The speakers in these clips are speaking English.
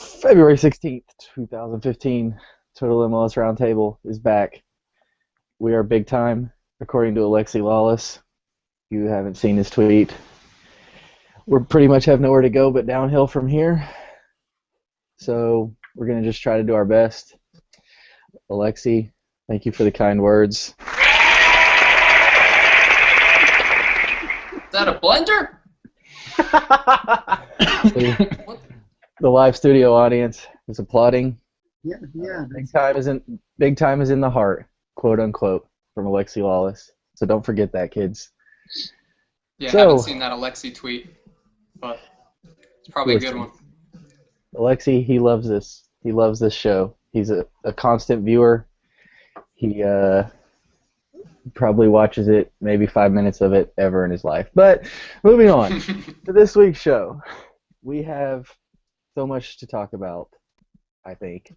February 16th, 2015, Total-MLS Roundtable is back. We are big time, according to Alexi Lawless. You haven't seen his tweet. We pretty much have nowhere to go but downhill from here. So we're going to just try to do our best. Alexi, thank you for the kind words. Is that a blender? The live studio audience is applauding. Yeah. Big time is in the heart, quote unquote, from Alexi Lawless. So don't forget that, kids. Yeah, I So, haven't seen that Alexi tweet, but it's probably a good one. Alexi, he loves this. He loves this show. He's a constant viewer. He probably watches it, maybe 5 minutes of it ever in his life. But moving on to this week's show, we have so much to talk about, I think.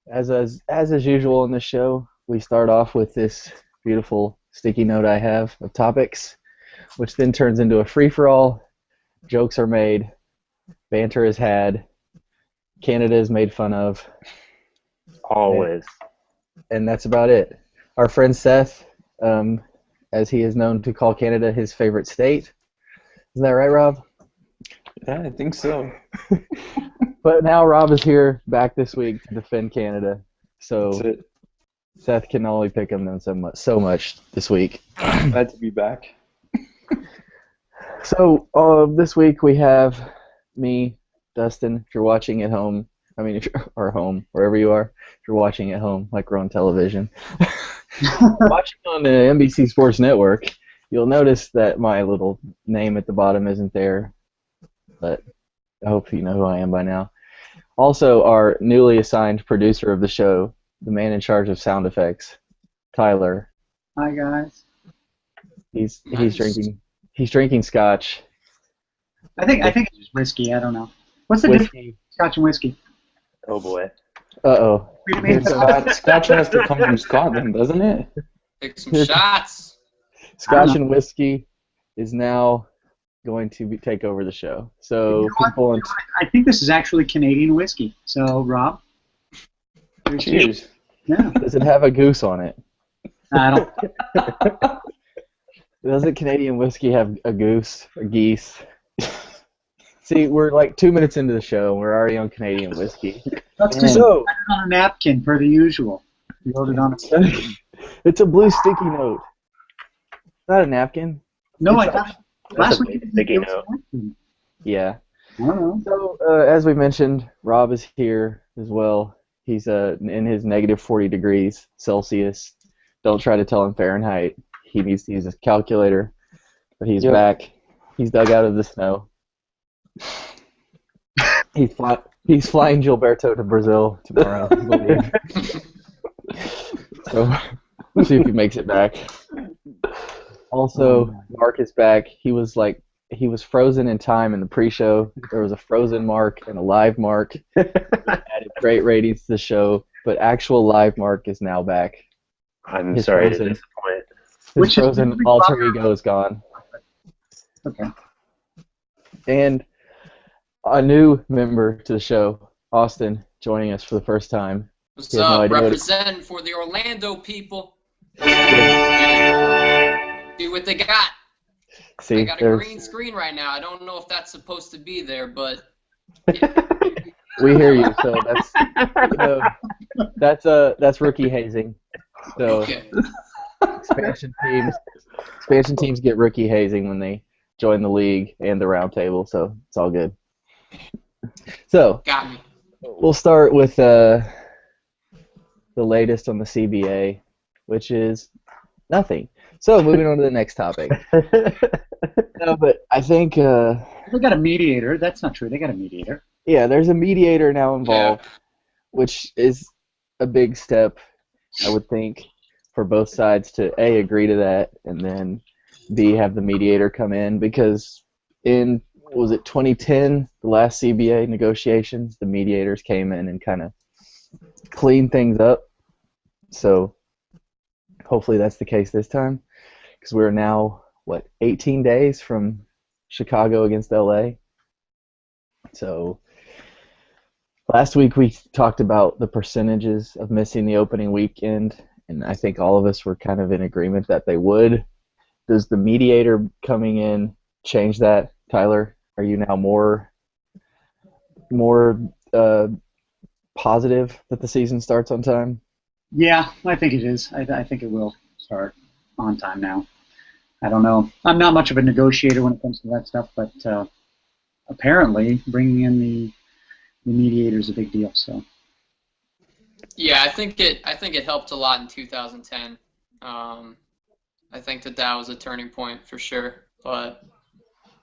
As is usual in this show, we start off with this beautiful sticky note I have of topics, which then turns into a free-for-all. Jokes are made, banter is had, Canada is made fun of. Always. And that's about it. Our friend Seth, as he is known to call Canada his favorite state. Isn't that right, Rob? Yeah, I think so. But now Rob is here back this week to defend Canada. So Seth can only pick him so much this week. Glad to be back. So this week we have me, Dustin. If you're watching at home, or home, wherever you are, if you're watching at home, like we're on television, watching on the NBC Sports Network, you'll notice that my little name at the bottom isn't there, but I hope you know who I am by now. Also, our newly assigned producer of the show, the man in charge of sound effects, Tyler. Hi guys. He's drinking scotch. I think it's just whiskey. I don't know. What's the difference between scotch and whiskey? Oh boy. Uh-oh. Scotch has to come from Scotland, doesn't it? Take some shots. Scotch and whiskey is now going to take over the show. So people, I think this is actually Canadian whiskey. So Rob, cheers. Yeah. Does it have a goose on it? I don't. Doesn't Canadian whiskey have a goose, a geese? See, we're like 2 minutes into the show, and we're already on Canadian whiskey. That's just on a napkin, per the usual. You wrote it on a napkin. It's a blue sticky note. Not a napkin. No, I thought last a week. sticky note. Yeah. I don't know. So, as we mentioned, Rob is here as well. He's in his negative 40 degrees Celsius. Don't try to tell him Fahrenheit. He needs to use his calculator. But he's back. He's dug out of the snow. He's flying Gilberto to Brazil tomorrow, I believe. So we'll see if he makes it back. Also, Mark is back. He was frozen in time in the pre-show. There was a frozen Mark and a live Mark. Added great ratings to the show, but actual live Mark is now back. I'm sorry to disappoint. His frozen alter ego is gone. Okay. And a new member to the show, Austin, joining us for the first time. What's up? Representing for the Orlando people. See what they got. See, they got a green screen right now. I don't know if that's supposed to be there, but yeah. We hear you. So that's rookie hazing. So Okay. expansion teams get rookie hazing when they join the league and the roundtable. So it's all good. So Got me. we'll start with the latest on the CBA, which is nothing. So moving on to the next topic. No, but I think They got a mediator. That's not true. They got a mediator. yeah, there's a mediator now involved, which is a big step, I would think, for both sides to A, agree to that, and then B, have the mediator come in, because in, was it 2010, the last CBA negotiations, the mediators came in and kind of cleaned things up. So hopefully that's the case this time, because we're now, 18 days from Chicago against LA. So Last week we talked about the percentages of missing the opening weekend, and I think all of us were kind of in agreement that they would. Does the mediator coming in change that, Tyler? Are you now more positive that the season starts on time? Yeah, I think it is. I think it will start on time now. I don't know. I'm not much of a negotiator when it comes to that stuff, but apparently bringing in the mediator is a big deal. So Yeah, I think it helped a lot in 2010. I think that was a turning point for sure. But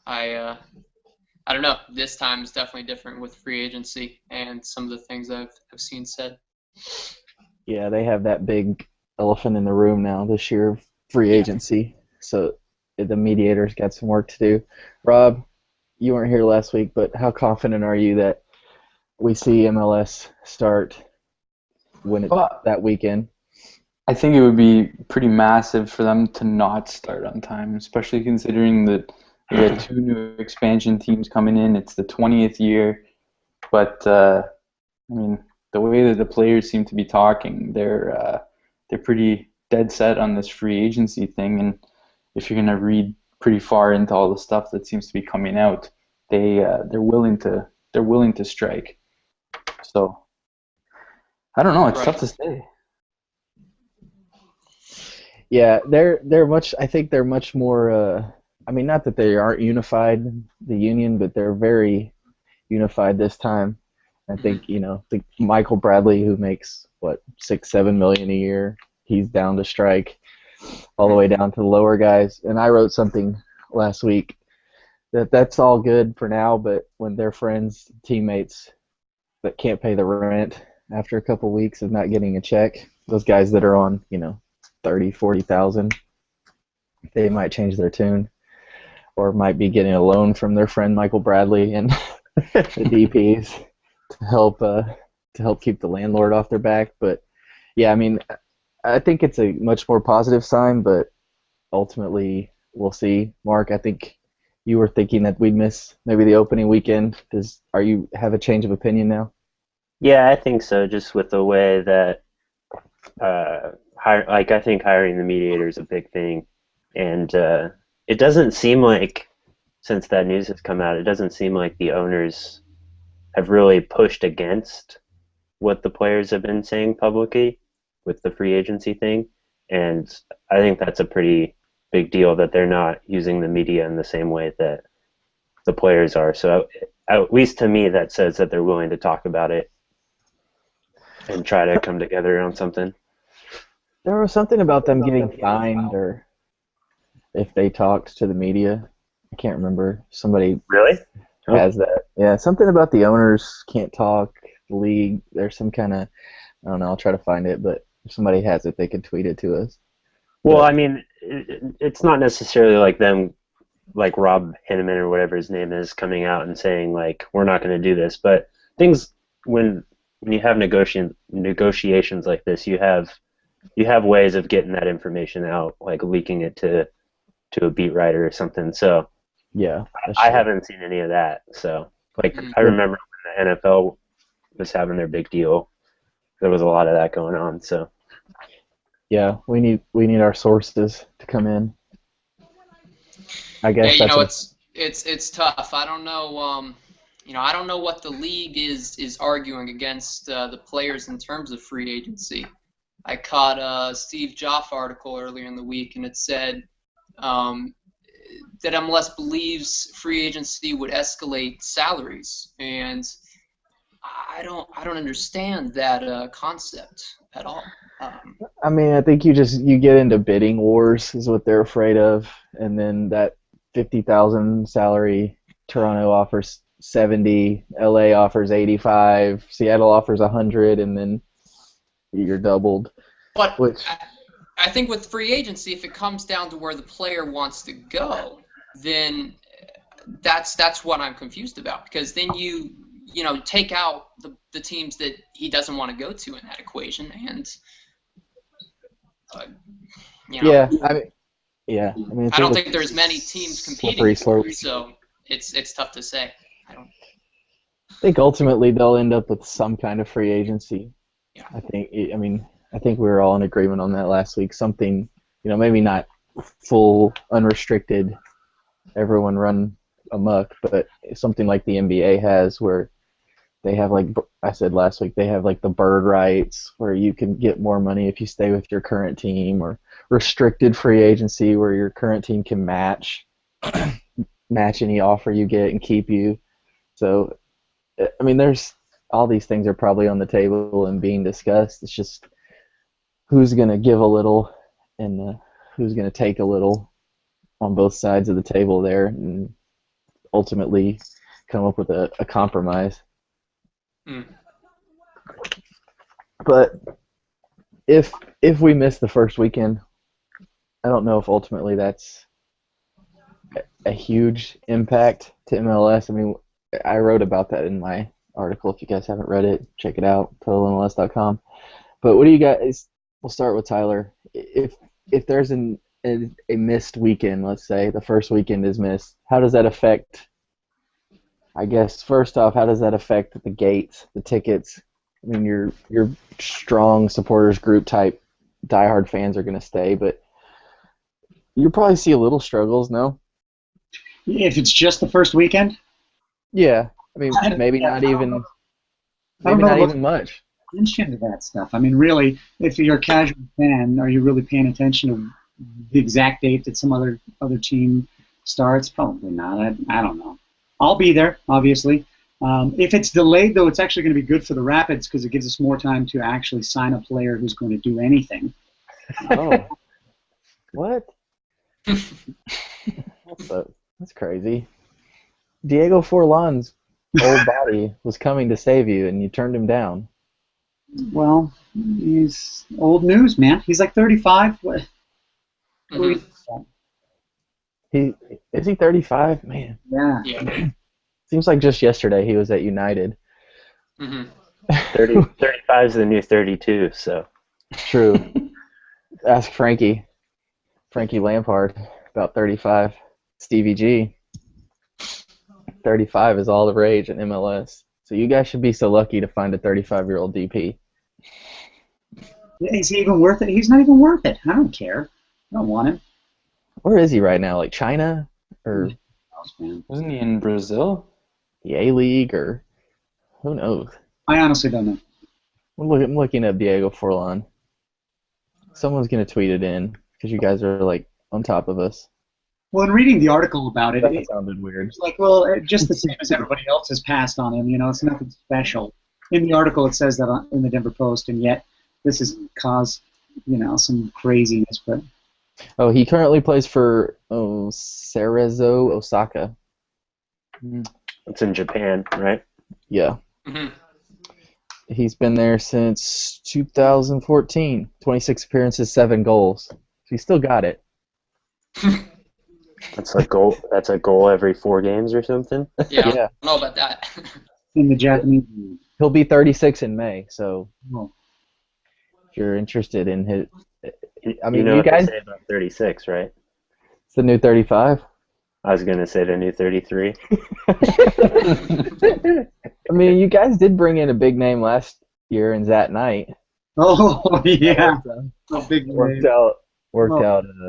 I don't know. This time is definitely different with free agency and some of the things I've seen said. Yeah, they have that big elephant in the room now this year of free agency. So the mediator's got some work to do. Rob, you weren't here last week, but how confident are you that we see MLS start that weekend? I think it would be pretty massive for them to not start on time, especially considering that we had 2 new expansion teams coming in. It's the 20th year, but I mean, the way that the players seem to be talking, they're pretty dead set on this free agency thing. And if you're gonna read pretty far into all the stuff that seems to be coming out, they're willing to strike. So I don't know. It's tough to say. Yeah, they're much. I think they're much more. I mean, not that they aren't unified, the union, but they're very unified this time. I think the Michael Bradley, who makes what $6-7 million a year, he's down to strike, all the way down to the lower guys. And I wrote something last week that's all good for now, but when their friends, teammates that can't pay the rent after a couple weeks of not getting a check, those guys that are on 30,000-40,000, they might change their tune, or might be getting a loan from their friend Michael Bradley and the DPs to help keep the landlord off their back. But yeah, I mean, I think it's a much more positive sign, but ultimately we'll see. Mark, I think you were thinking that we'd miss maybe the opening weekend. Are you have a change of opinion now? Yeah, I think so. Just with the way that, I think hiring the mediator is a big thing, and it doesn't seem like, since that news has come out, it doesn't seem like the owners have really pushed against what the players have been saying publicly with the free agency thing, and I think that's a pretty big deal that they're not using the media in the same way that the players are. So at least to me, that says that they're willing to talk about it and try to come together on something. There was something about them getting fined, or if they talked to the media. I can't remember. Somebody Really? has that. Yeah, something about the owners can't talk. The league. There's some kind of, I don't know. I'll try to find it, but if somebody has it, they can tweet it to us. Well, I mean, it's not necessarily like them, like Rob Henneman or whatever his name is, coming out and saying like, we're not going to do this. But things, when you have negotiations like this, you have ways of getting that information out, like leaking it to a beat writer or something. So yeah, I haven't seen any of that. So like I remember when the NFL was having their big deal, there was a lot of that going on. So yeah, we need our sources to come in. I guess it's tough. I don't know. I don't know what the league is arguing against the players in terms of free agency. I caught a Steve Joff article earlier in the week, and it said that MLS believes free agency would escalate salaries, and I don't understand that concept at all. I mean, I think you get into bidding wars is what they're afraid of, and then that 50,000 salary, Toronto offers 70, LA offers 85, Seattle offers 100, and then you're doubled. But I think with free agency, if it comes down to where the player wants to go, then that's what I'm confused about, because then you take out the teams that he doesn't want to go to in that equation, and yeah, I mean, I don't think there's many teams competing for it, so it's tough to say. think ultimately they'll end up with some kind of free agency. Yeah. I think we were all in agreement on that last week. Something, maybe not full unrestricted, everyone run amok, but something like the NBA has, where they have, like I said last week, they have like the bird rights, where you can get more money if you stay with your current team, or restricted free agency, where your current team can match any offer you get and keep you. So, there's all these things are probably on the table and being discussed. It's just who's going to give a little and who's going to take a little on both sides of the table there, and ultimately come up with a compromise. Mm. But if we miss the first weekend, I don't know if ultimately that's a huge impact to MLS. I wrote about that in my article. If you guys haven't read it, check it out, totalmls.com. But what do you guys? We'll start with Tyler. If there's a missed weekend, let's say the first weekend is missed, how does that affect? I guess first off, how does that affect the gates, the tickets? Your strong supporters group type diehard fans are going to stay, but you'll probably see a little struggles, no? If it's just the first weekend? Yeah. Maybe not even much. Attention to that stuff. Really, if you're a casual fan, are you really paying attention to the exact date that some other team starts? Probably not. I don't know. I'll be there, obviously. If it's delayed, though, it's actually going to be good for the Rapids because it gives us more time to actually sign a player who's going to do anything. Oh. What? That's crazy. Diego Forlan's old body was coming to save you, and you turned him down. Well, he's old news, man. He's like 35. What? Mm-hmm. Is he 35? Man. Yeah. Seems like just yesterday he was at United. Mm-hmm. 35 is the new 32, so. True. Ask Frankie Lampard about 35. Stevie G. 35 is all the rage in MLS. So you guys should be so lucky to find a 35-year-old DP. Is he even worth it? He's not even worth it. I don't care. I don't want him. Where is he right now? Like China? Or wasn't he in Brazil? The A-League? Or who knows? I honestly don't know. I'm looking at Diego Forlan. Someone's going to tweet it in because you guys are like on top of us. Well, in reading the article about it, That sounded weird. It's like, well, just the same as everybody else has passed on him. It's nothing special. In the article, it says that in the Denver Post, and yet this has caused, some craziness. But he currently plays for Cerezo Osaka. It's in Japan, right? Yeah. Mm-hmm. He's been there since 2014. 26 appearances, 7 goals. So he still got it. That's a goal. That's a goal every 4 games or something. Yeah. I don't know about that. in the Japanese league. He'll be 36 in May. So Oh. if you're interested in his, you guys say about 36, right? It's the new 35. I was gonna say the new 33. You guys did bring in a big name last year in Zat Knight. Oh yeah, a big worked name. out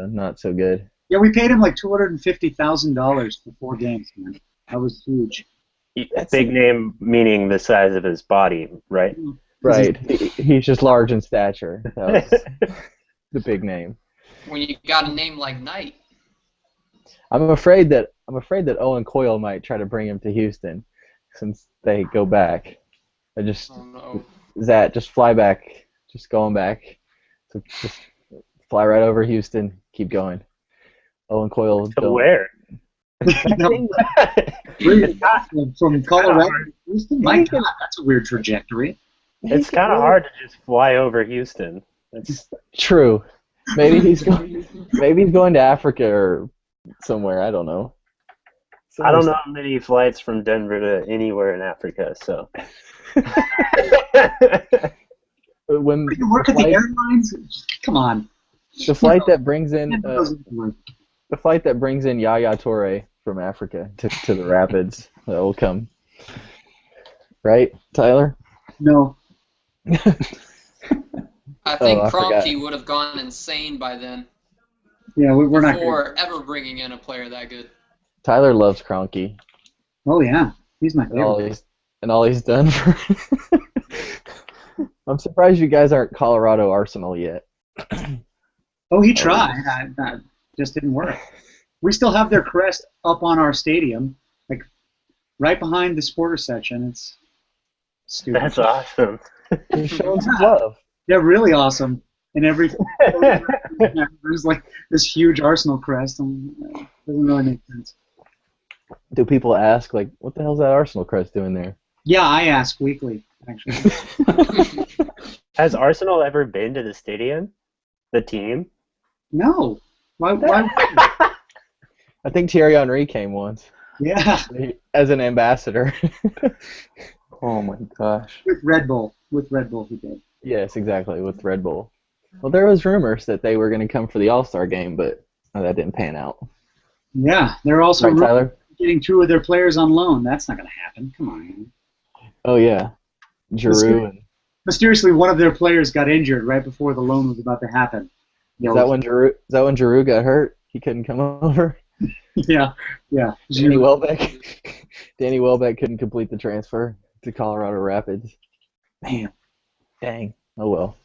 not so good. Yeah, we paid him like $250,000 for 4 games, man. That was huge. Big name meaning the size of his body, right? Right. He's just large in stature. That was the big name. When you got a name like Knight. I'm afraid that Owen Coyle might try to bring him to Houston since they go back. Zat, just fly back. Just going back. So just fly right over Houston. Keep going. Owen Coyle. To where? From Colorado to Houston? My God, that's a weird trajectory. It's kind of hard to just fly over Houston. That's true. Maybe he's going to Africa or somewhere. I don't know. I don't know many flights from Denver to anywhere in Africa. So when you work at the airlines, come on. The flight that brings in Yaya Toure from Africa to the Rapids that will come. right, Tyler? No. I think I forgot. Kroenke would have gone insane by then Yeah, we're not good. before ever bringing in a player that good. Tyler loves Kroenke Oh, yeah. He's my and all favorite. he's done for. I'm surprised you guys aren't Colorado Arsenal yet. Oh, he tried. That just didn't work. We still have their crest up on our stadium, like right behind the supporter section. It's stupid. That's awesome. You're showing some love. They're really awesome. And every there's like this huge Arsenal crest. And it doesn't really make sense. Do people ask, like, what the hell's that Arsenal crest doing there? Yeah, I ask weekly, actually. Has Arsenal ever been to the stadium? The team? No. Why? I think Thierry Henry came once Yeah, as an ambassador. Oh my gosh. with Red Bull. With Red Bull, he did. Yes, exactly, with Red Bull. Well, there was rumors that they were going to come for the All-Star game, but that didn't pan out. Yeah, they're also Right, Tyler? getting 2 of their players on loan. That's not going to happen. Come on. Oh, yeah. Giroud. And, Mysteriously, one of their players got injured right before the loan was about to happen. is that when Giroud got hurt? He couldn't come over? Yeah. Danny Welbeck couldn't complete the transfer to Colorado Rapids. Man. Dang. Oh, well.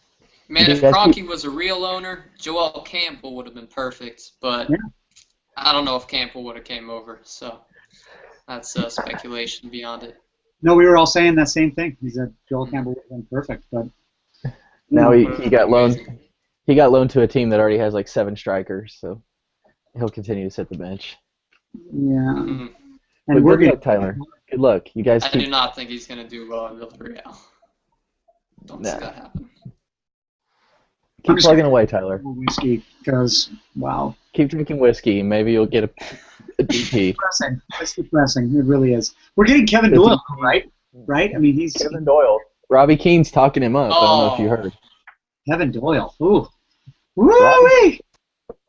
Man, if That's- Kroenke was a real owner, Joel Campbell would have been perfect. But Yeah. I don't know if Campbell would have came over. So that's speculation beyond it. No, we were all saying that same thing. He said Joel Campbell would have been perfect, but Now he got loaned. He got loaned to a team that already has like 7 strikers, so he'll continue to sit the bench. yeah. Mhm. But And we're good luck, going Tyler. Good luck. You guys I do keep not think he's going to do well in Villarreal. Don't see Nah. that happen. plugging away, Tyler. whiskey because wow, Keep drinking whiskey. Maybe you'll get a DP. depressing. It's depressing. It really is. We're getting Kevin It's Doyle, right? Right? I mean, he's Kevin Doyle. Robbie Keane's talking him up. I don't know if you heard. Kevin Doyle. Ooh, woo-wee!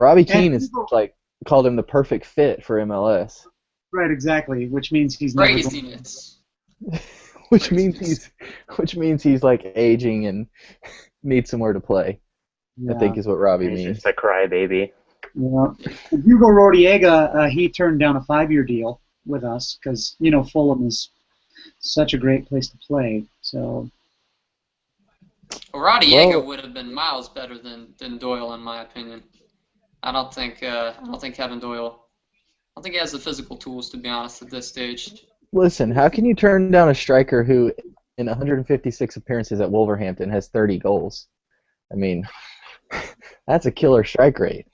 Robbie Keane is people- like called him the perfect fit for MLS, Right, exactly. Which means he's never going. Craziness. which means he's like aging and needs somewhere to play. Yeah. I think is what Robbie He's means. just a crybaby. Yeah. And Hugo Rodiega, he turned down a 5-year deal with us because Fulham is such a great place to play. So Rodiega Well- would have been miles better than Doyle, in my opinion. I don't think Kevin Doyle. I don't think he has the physical tools, to be honest, at this stage. Listen, how can you turn down a striker who, in 156 appearances at Wolverhampton, has 30 goals? I mean, that's a killer strike rate.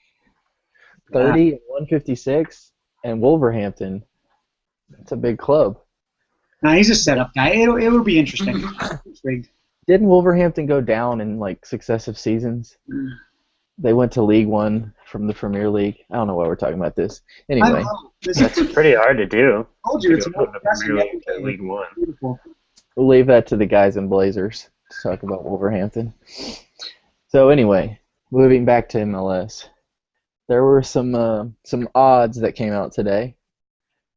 30 and 156, and Wolverhampton. That's a big club. now he's a setup guy. It will be interesting. Intrigued. Didn't Wolverhampton go down in like successive seasons? They went to League One from the Premier League. I don't know why we're talking about this. I Anyway, don't know. This That's is, pretty hard to do. I told you it's To go more from the depressing Premier every League to day. League One. Beautiful. we'll leave that to the guys in Blazers to talk about Wolverhampton. So anyway, moving back to MLS, there were some odds that came out today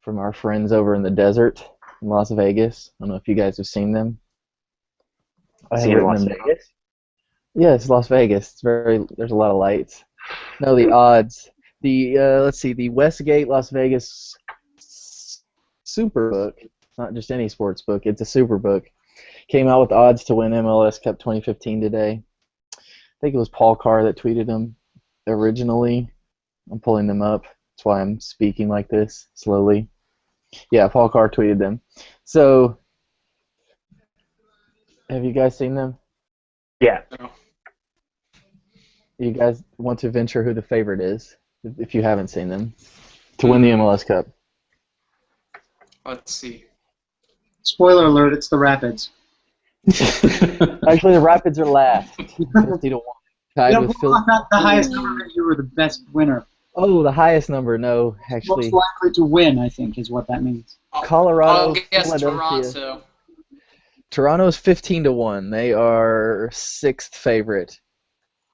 from our friends over in the desert in Las Vegas. I don't know if you guys have seen them. I Seen have Las written them down. Vegas? Yeah, it's Las Vegas. There's a lot of lights. No, the odds. Let's see, the Westgate Las Vegas Superbook, not just any sports book, it's a Superbook, came out with odds to win MLS Cup 2015 today. I think it was Paul Carr that tweeted them originally. I'm pulling them up. That's why I'm speaking like this slowly. Yeah, Paul Carr tweeted them. So, have you guys seen them? Yeah. You guys want to venture who the favorite is, if you haven't seen them, to win the MLS Cup? Let's see. Spoiler alert, it's the Rapids. Actually, the Rapids are last, 50-1. Tied Yeah, with well, not the highest number that you were the best winner. Oh, the highest number. No, actually, Most likely to win, I think, is what that means. Colorado, I'll guess Philadelphia. Toronto. Toronto's 15-1. They are 6th favorite,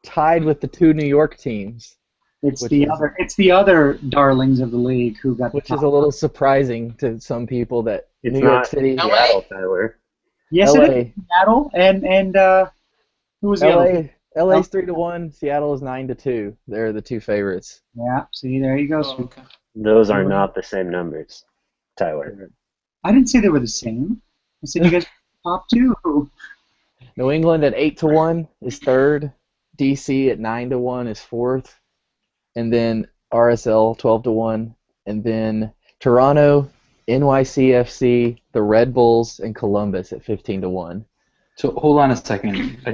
tied with the 2 New York teams, It's Which the is- other. It's the other darlings of the league who got. which the is top. a little surprising to some people that It's New York not City. LA? Seattle, Tyler. Yes, it is. Seattle and who was the other? LA's 3-1. Seattle is 9-2. They're the two favorites. Yeah. See, there you go. Oh, okay. Those are not the same numbers, Tyler. I didn't say they were the same. I said you guys were top two. New England at 8-1 is third. DC at 9-1 is fourth, and then RSL 12-1, and then Toronto, NYCFC, the Red Bulls, and Columbus at 15-1. So hold on a second. I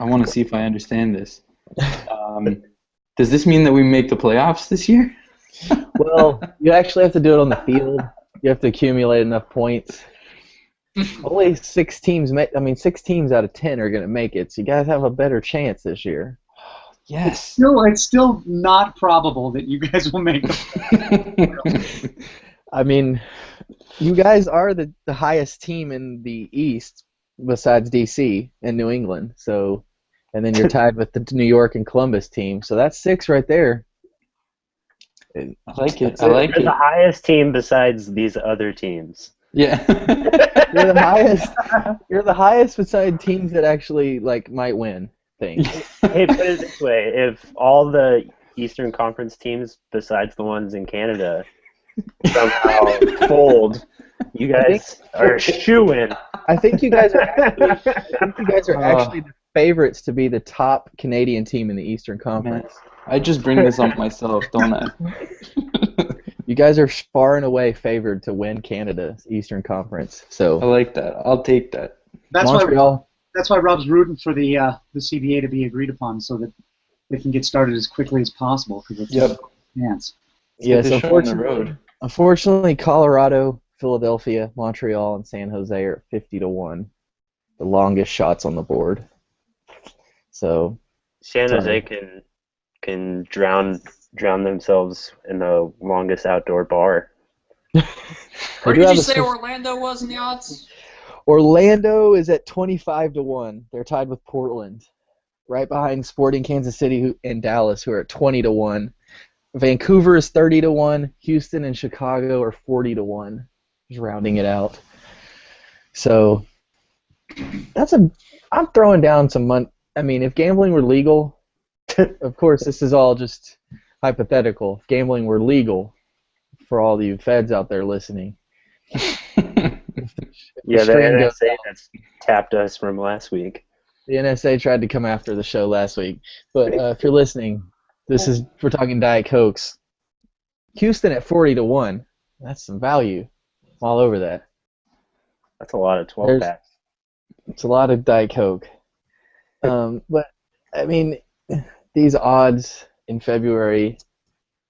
want to see if I understand this. Does this mean that we make the playoffs this year? Well, you actually have to do it on the field. You have to accumulate enough points. Only 6 teams 6 teams out of 10 are going to make it, so you guys have a better chance this year. Yes. It's still not probable that you guys will make it. I mean, you guys are the highest team in the East besides DC and New England. So, and then you're tied with the New York and Columbus team. So that's 6 right there. I like it. You're the highest team besides these other teams. Yeah. You're the highest. You're the highest beside teams that actually might win things. Hey, put it this way: if all the Eastern Conference teams, besides the ones in Canada, somehow fold, you guys are shoo-in. I think you guys are. Actually the favorites to be the top Canadian team in the Eastern Conference. I just bring this up myself, don't I? You guys are far and away favored to win Canada's Eastern Conference. So I like that. I'll take that. That's Montreal. That's why Rob's rooting for the CBA to be agreed upon, so that they can get started as quickly as possible. Because it's a chance. Yes, unfortunately. Unfortunately, Colorado, Philadelphia, Montreal, and San Jose are 50-1, the longest shots on the board. So San Jose can drown themselves in the longest outdoor bar. Where did you say Orlando was in the odds? Orlando is at 25-1. They're tied with Portland, right behind Sporting Kansas City and Dallas, who are at 20-1. Vancouver is 30-1. Houston and Chicago are 40-1. Just rounding it out. So I'm throwing down some money. I mean, if gambling were legal, of course, this is all just hypothetical. If gambling were legal, for all you feds out there listening. Yeah, the NSA that's tapped us from last week. The NSA tried to come after the show last week. But if you're listening, we're talking Diet Cokes. Houston at 40-1. That's some value. I'm all over that. That's a lot of 12-packs. It's a lot of Diet Coke. But, I mean, these odds in February, do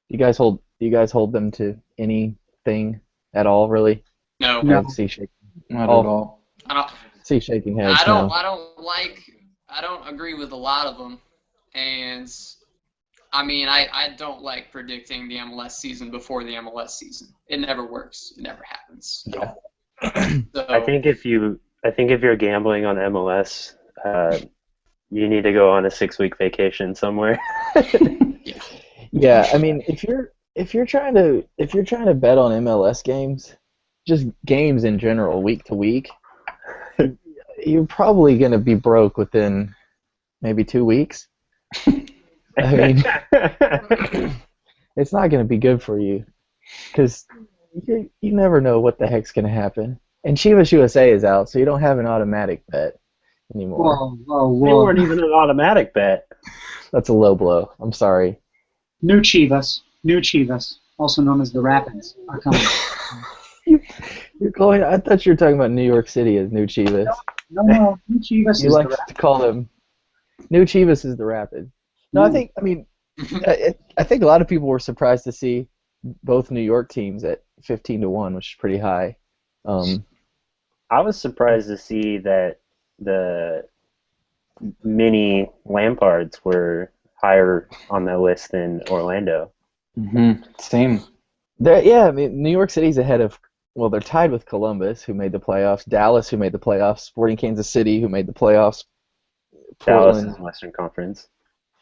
you guys hold them to anything at all, really? No. Not at all. I don't. See shaking heads. I don't agree with a lot of them, and I mean I don't like predicting the MLS season before the MLS season. It never works. It never happens. Yeah. So, I think if you're gambling on MLS, you need to go on a 6-week vacation somewhere. Yeah, I mean, if you're trying to bet on MLS games, just games in general, week to week, you're probably going to be broke within maybe 2 weeks. I mean, it's not going to be good for you because you never know what the heck's going to happen. And Chivas USA is out, so you don't have an automatic bet anymore. Whoa. They weren't even an automatic bet. That's a low blow. I'm sorry. New Chivas, also known as the Rapids, are coming. You're calling. I thought you were talking about New York City as New Chivas. No, New Chivas You is like the to call them. New Chivas is the Rapid. No, I think. I mean, I think a lot of people were surprised to see both New York teams at 15-1, which is pretty high. I was surprised to see that the mini Lampards were higher on the list than Orlando. Mm-hmm. Same. I mean, New York City's ahead of. Well, they're tied with Columbus, who made the playoffs. Dallas, who made the playoffs. Sporting Kansas City, who made the playoffs. Dallas is Western Conference.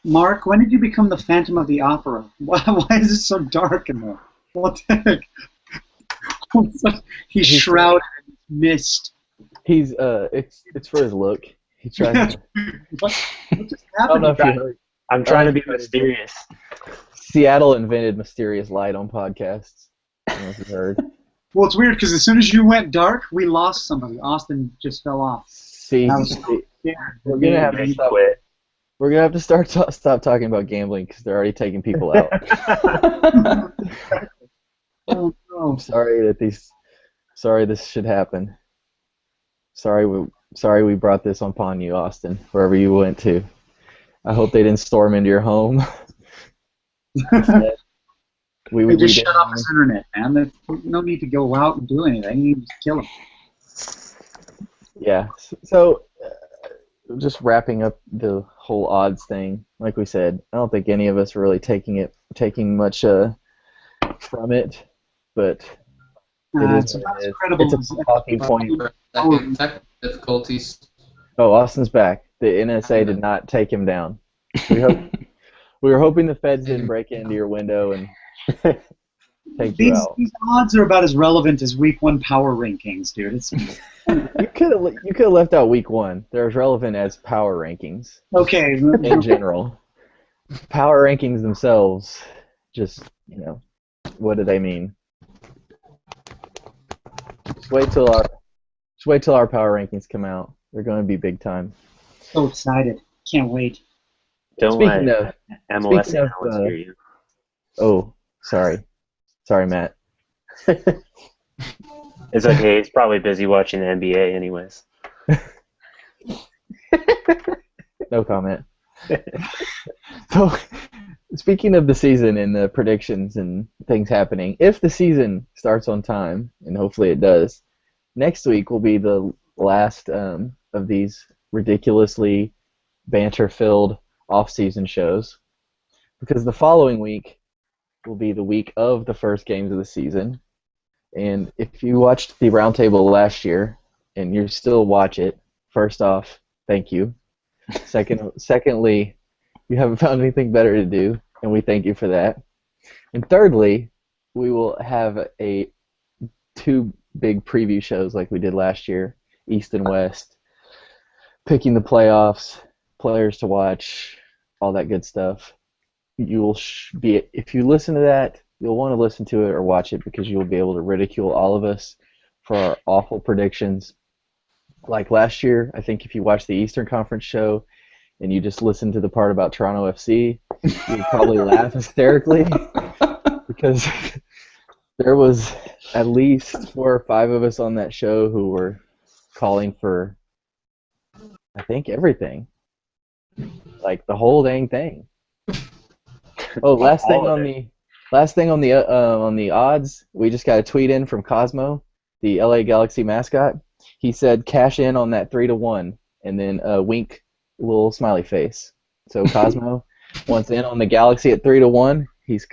Mark, when did you become the Phantom of the Opera? Why is it so dark in there? What the heck? He's shrouded in mist. He's it's for his look. He tries to, What just I don't know if you happened? heard. I'm trying to be mysterious. Seattle invented mysterious light on podcasts. I don't know if you heard. Well, it's weird because as soon as you went dark, we lost somebody. Austin just fell off. See, I was so scared. we're gonna have to They stop. quit. We're gonna have to stop talking about gambling because they're already taking people out. Oh no. Sorry this should happen. Sorry we brought this upon you, Austin, wherever you went to. I hope they didn't storm into your home. They just shut off his internet, man. There's no need to go out and do anything. You just kill him. Yeah. So just wrapping up the whole odds thing, like we said, I don't think any of us are really taking much from it, but it is It's what about it as is. credible It's as a talking point. Technical difficulties. Oh, Austin's back. The NSA did not take him down. We were hoping the feds didn't break into your window and take you out. These odds are about as relevant as Week 1 power rankings, dude. It's You could have left out week 1. They're as relevant as power rankings okay. in general. Power rankings themselves, just what do they mean? Just wait till our power rankings come out. They're going to be big time. So excited. Can't wait. Don't Speaking let of, MLS speaking of, analysts hear you. oh, sorry, Matt. It's okay. He's probably busy watching the NBA anyways. No comment. So, speaking of the season and the predictions and things happening, if the season starts on time, and hopefully it does, next week will be the last of these ridiculously banter-filled off-season shows, because the following week will be the week of the first games of the season. And if you watched the Roundtable last year and you still watch it, first off, thank you. Secondly, you haven't found anything better to do, and we thank you for that. And thirdly, we will have two big preview shows like we did last year, East and West, picking the playoffs, players to watch, all that good stuff. You will if you listen to that, you'll want to listen to it or watch it because you'll be able to ridicule all of us for our awful predictions. Like last year, I think if you watch the Eastern Conference show and you just listen to the part about Toronto FC, you'd probably laugh hysterically because there was at least 4 or 5 of us on that show who were calling for, I think, everything. Like the whole dang thing. Oh, last thing on the odds, we just got a tweet in from Cosmo, the LA Galaxy mascot. He said cash in on that 3-1, and then wink, little smiley face. So Cosmo wants in on the Galaxy at 3-1. He's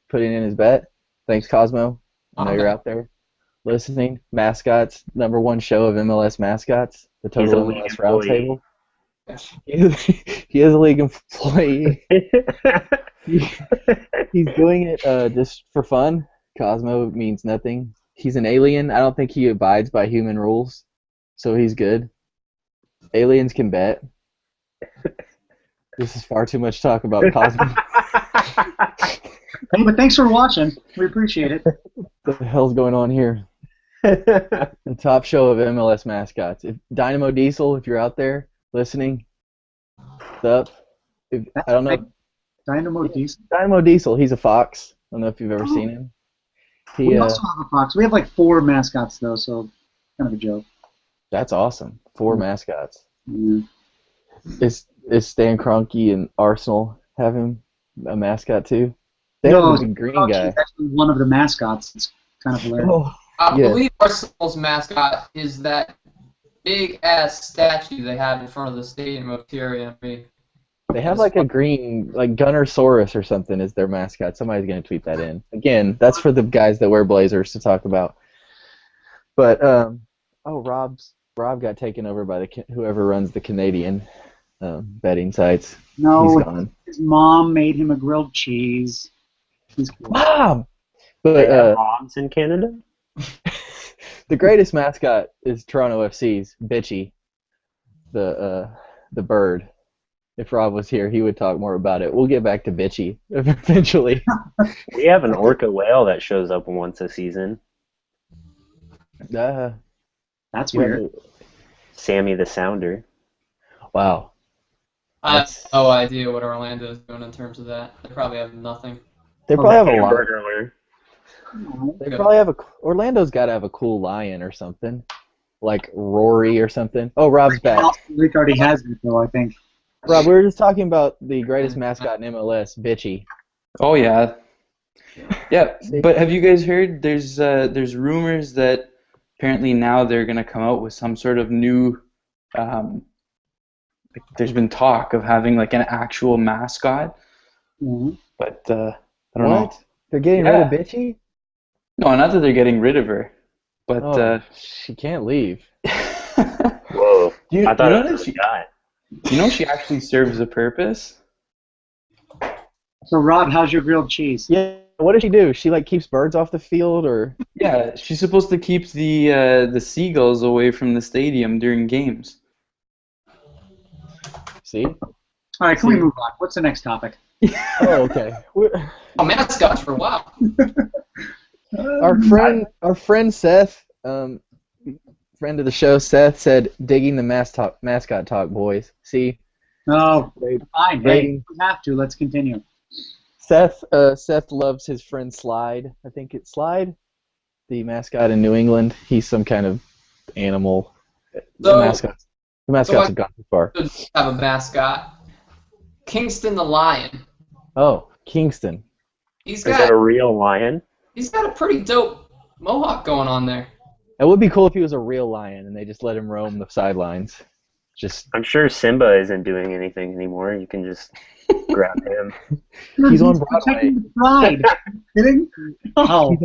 putting in his bet. Thanks, Cosmo. I know you're out there listening. Mascots, #1 show of MLS mascots, the Total-MLS Roundtable. He is a league employee. He's doing it just for fun. Cosmo means nothing. He's an alien. I don't think he abides by human rules, so he's good. Aliens can bet. This is far too much talk about Cosmo. Hey, but thanks for watching. We appreciate it. What the hell's going on here? The top show of MLS mascots. If Dynamo Diesel, if you're out there listening, what's up? I don't know. Dynamo Diesel. Dynamo Diesel. He's a fox. I don't know if you've ever seen him. We also have a fox. We have like 4 mascots though, so kind of a joke. That's awesome. 4 mascots. Yeah. Is Stan Kroenke and Arsenal have him a mascot too? They No, have a big green guy. He's actually one of the mascots. It's kind of hilarious. Oh, I yeah. believe Arsenal's mascot is that big ass statue they have in front of the stadium of Thierry Henry. They have like a green, like Gunnersaurus or something is their mascot. Somebody's going to tweet that in. Again, that's for the guys that wear blazers to talk about. But, Rob got taken over by whoever runs the Canadian betting sites. No, He's gone. his mom made him a grilled cheese. He's cool. Mom! They But, have moms in Canada? The greatest mascot is Toronto FC's Bitchy, the bird. If Rob was here, he would talk more about it. We'll get back to Bitchy eventually. We have an orca whale that shows up once a season. That's you have weird. Sammy the Sounder. Wow. I have no idea what Orlando is doing in terms of that. They probably have nothing. They probably have a lot. Hamburger. They probably have Orlando's got to have a cool lion or something, like Rory or something. Oh, Rob's back. Rick already has it, though, I think. Rob, we were just talking about the greatest mascot in MLS, Bitchy. Oh yeah, yeah. But have you guys heard? There's rumors that apparently now they're gonna come out with some sort of new. There's been talk of having like an actual mascot, but I don't know. They're getting rid of Bitchy? No, not that they're getting rid of her, but she can't leave. Whoa! I thought it was a guy. You know she actually serves a purpose? So, Rob, how's your grilled cheese? Yeah, what does she do? She like keeps birds off the field, or? Yeah, she's supposed to keep the seagulls away from the stadium during games. See? All right, can we move on? What's the next topic? Oh, okay. Mascots for a while. Our friend Seth, friend of the show, Seth said, "Digging the mascot talk, boys." See? Oh, fine. Hey, we have to. Let's continue. Seth loves his friend Slide. I think it's Slide, the mascot in New England. He's some kind of animal. The mascots have gone too far. Have a mascot. Kingston the Lion. Oh, Kingston. Is that a real lion? He's got a pretty dope mohawk going on there. It would be cool if he was a real lion and they just let him roam the sidelines. I'm sure Simba isn't doing anything anymore. You can just grab him. He's on Broadway. Pride. Kidding? Oh.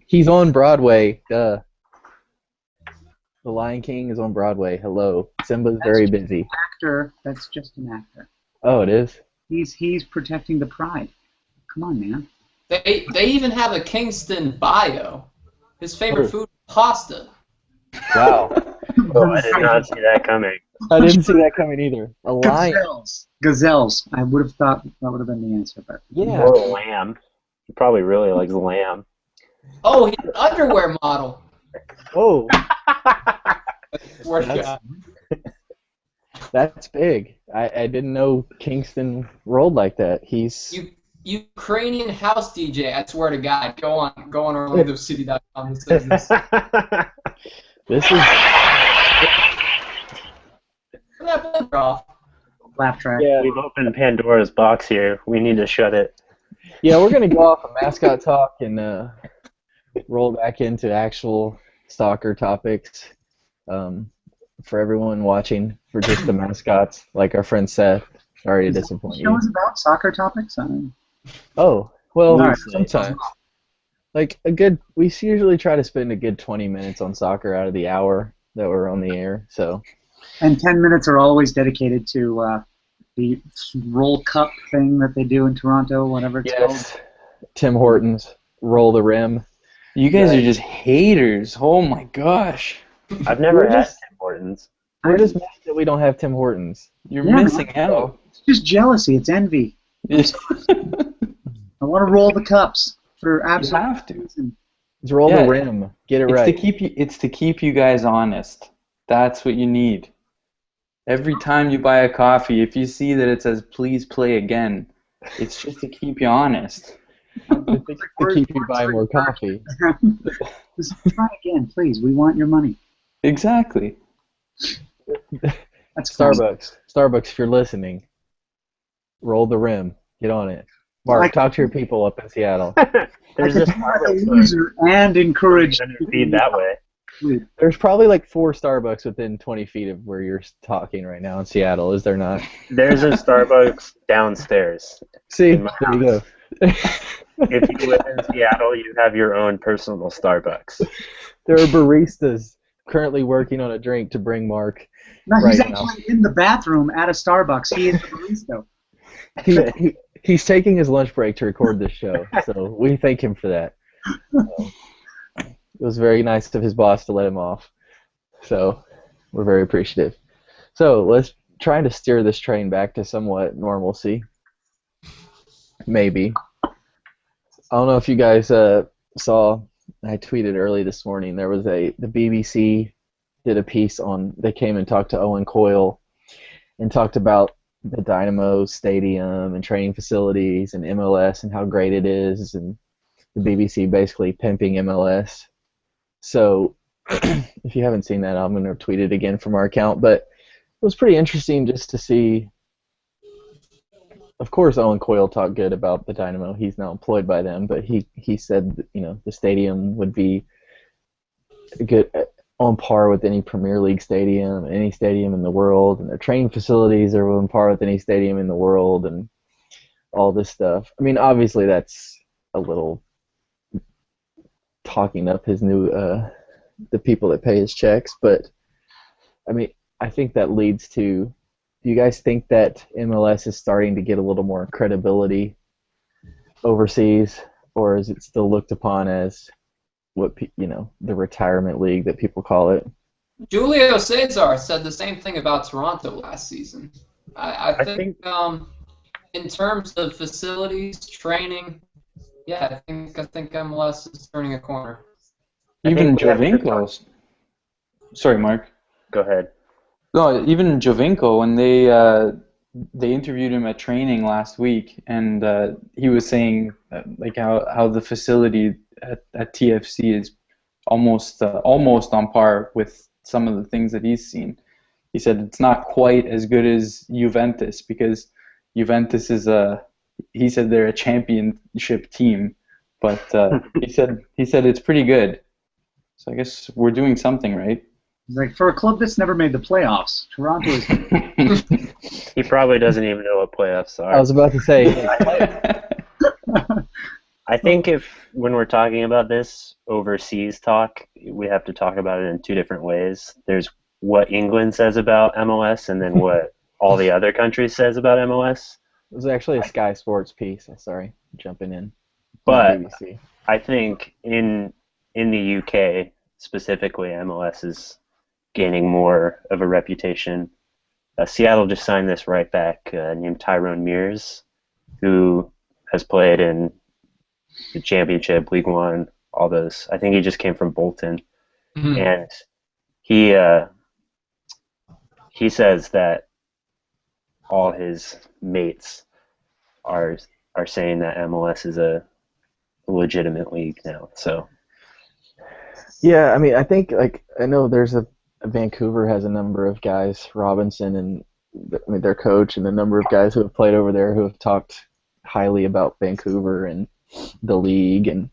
He's on Broadway. Duh. The Lion King is on Broadway. Hello. Simba's very busy. Actor. That's just an actor. Oh, it is? He's protecting the pride. Come on, man. They even have a Kingston bio. His favorite food is pasta. Wow. Oh, I did not see that coming. I didn't see that coming either. A lion. Gazelles. I would have thought that would have been the answer, but yeah. Or a lamb. He probably really likes lamb. Oh, he's an underwear model. Oh. That's That's big. I didn't know Kingston rolled like that. He's Ukrainian house DJ. I swear to God. Go on OrlandoCity.com and says this. This is laugh track. Yeah. We've opened Pandora's box here. We need to shut it. Yeah, we're gonna go off of mascot talk and roll back into actual soccer topics. For everyone watching, for just the mascots, like our friend Seth. Sorry to disappoint you. Show us about soccer topics. Oh, well, Right. sometimes. Like we usually try to spend a good 20 minutes on soccer out of the hour that we're on the air. So. And 10 minutes are always dedicated to the Roll Cup thing that they do in Toronto, whatever it's called. Tim Hortons, Roll the Rim. You guys are just haters. Oh my gosh. I've never had Tim Hortons. We're just mad that we don't have Tim Hortons. You're missing out. It's just jealousy. It's envy. I want to roll the cups for absolute. You have to. It's roll the rim. Get it right. It's to keep you guys honest. That's what you need. Every time you buy a coffee, if you see that it says "Please play again," it's just to keep you honest. To keep you buying more coffee. Just try again, please. We want your money. Exactly. That's Starbucks. Starbucks, if you're listening, roll the rim. Get on it. Mark, talk to your people up in Seattle. There's just loser and encourage feed that way. There's probably like 4 Starbucks within 20 feet of where you're talking right now in Seattle, is there not? There's a Starbucks downstairs. See, there you go. If you live in Seattle, you have your own personal Starbucks. There are baristas currently working on a drink to bring Mark. No, he's actually in the bathroom at a Starbucks. He is the barista. He's taking his lunch break to record this show, so we thank him for that. It was very nice of his boss to let him off. So we're very appreciative. So let's try to steer this train back to somewhat normalcy. Maybe. I don't know if you guys saw. I tweeted early this morning. There was the BBC did a piece on. They came and talked to Owen Coyle and talked about the Dynamo Stadium and training facilities and MLS and how great it is, and the BBC basically pimping MLS. So if you haven't seen that, I'm going to tweet it again from our account. But it was pretty interesting just to see. Of course, Owen Coyle talked good about the Dynamo. He's now employed by them, but he said the stadium would be good on par with any Premier League stadium, any stadium in the world, and their training facilities are on par with any stadium in the world, and all this stuff. I mean, obviously that's a little talking up his new the people that pay his checks, but I mean, I think that leads to. Do you guys think that MLS is starting to get a little more credibility overseas, or is it still looked upon as what the retirement league that people call it? Julio Cesar said the same thing about Toronto last season. I think in terms of facilities, training, yeah, I think MLS is turning a corner. Even Jovinko. Sorry, Mark. Go ahead. No, even Jovinko, when they interviewed him at training last week, and he was saying like how the facility at TFC is almost on par with some of the things that he's seen. He said it's not quite as good as Juventus because Juventus is he said they're a championship team, but he said it's pretty good. So I guess we're doing something right. He's like, for a club that's never made the playoffs, Toronto is... He probably doesn't even know what playoffs are. I was about to say. I think when we're talking about this overseas talk, we have to talk about it in two different ways. There's what England says about MLS, and then what all the other countries says about MLS. It was actually a Sky Sports piece. Sorry, jumping in. But I think in the UK specifically, MLS is gaining more of a reputation. Seattle just signed this right back named Tyrone Mears, who has played in the Championship, League One, all those. I think he just came from Bolton, and he says that all his mates are saying that MLS is a legitimate league now. So. Yeah, I mean, I think I know there's Vancouver has a number of guys, Robinson and their coach, and a number of guys who have played over there who have talked highly about Vancouver and the league, and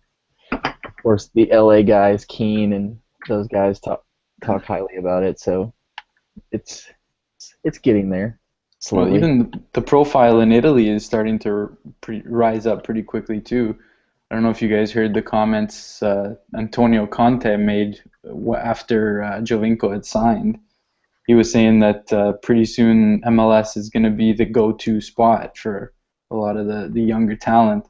of course the LA guys, Keane and those guys talk highly about it. So it's getting there slowly. Well, even the profile in Italy is starting to rise up pretty quickly too. I don't know if you guys heard the comments Antonio Conte made after Jovinko had signed. He was saying that pretty soon MLS is going to be the go-to spot for a lot of the younger talent.